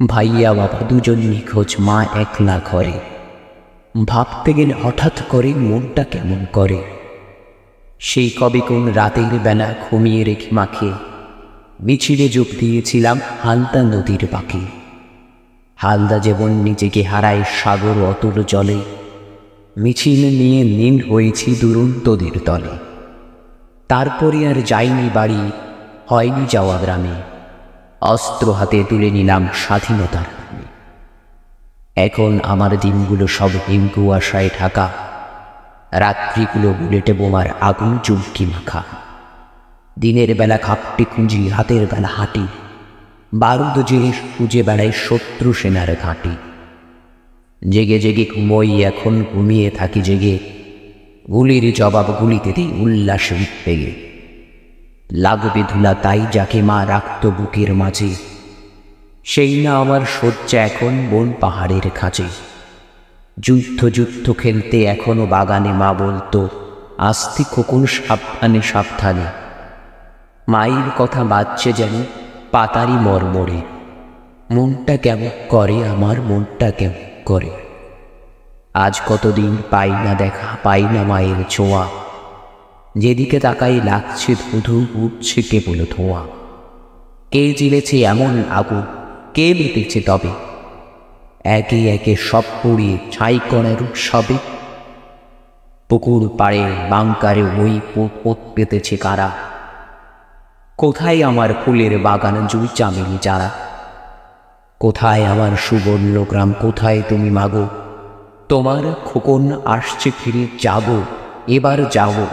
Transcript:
ভাইয়া বাবা দুজন নিখোঁজ, মা একলা ঘরে। ভাবতে গেলে হঠাৎ করে মনটা কেমন করে। সেই কবে কোন রাতের বেলা ঘুমিয়ে রেখে মাকে মিছিলে যোগ দিয়েছিলাম হালদা নদীর বাঁকে। হালদা যেমন নিজেকে হারায় সাগর অতুল জলে, মিছিল নিয়ে নীল হয়েছি দুরন্তদের দলে। তারপরে আর যাইনি বাড়ি, হয়নি যাওয়া গ্রামে, অস্ত্র হাতে তুলে নিলাম স্বাধীনতার নামে। এখন আমার দিনগুলো সব হিম কুয়াশায় ঢাকা, রাত্রিগুলো বুলেটে বোমার আগুন চুমকি মাখা। দিনের বেলা খাপটি খুঁজি, হাতের বেলা হাঁটি, বারুদ জেলে খুঁজে বেড়াই শত্রু সেনার ঘাঁটি। জেগে জেগে ঘুমোই, এখন ঘুমিয়ে থাকি জেগে, গুলির জবাব গুলিতে দিই উল্লাস উদ্বেগে। লাগবে ধুলা তাই যাকে মা রাখত বুকের মাঝে, সেই না আমার শয্যা এখন বন পাহাড়ের খাঁচে। যুদ্ধ যুদ্ধ খেলতে এখনো বাগানে মা বলতো, আস্তে খোকন সাবধানে সাবধানে। মায়ের কথা বাজছে যেন পাতারি মরমরে, মনটা কেমন করে আমার, মনটা কেমন করে। আজ কতদিন পাই না দেখা, পাই না মায়ের ছোঁয়া, যেদিকে তাকাই লাগছে ধুধু, উঠছে কেবল ধোঁয়া। কে জ্বেলেছে এমন আগুন, কে মেতেছে তবে, একে একে সব পুড়িয়ে ছাই করার উৎসবে। পুকুর পাড়ে বাংকারে ওই পোত পেতেছে কারা, কোথায় আমার ফুলের বাগান জুই চামেলি যারা। কোথায় আমার সুবর্ণ গ্রাম, কোথায় তুমি মাগো, তোমার খোকন আসছে ফিরে, যাবো এবার যাবো।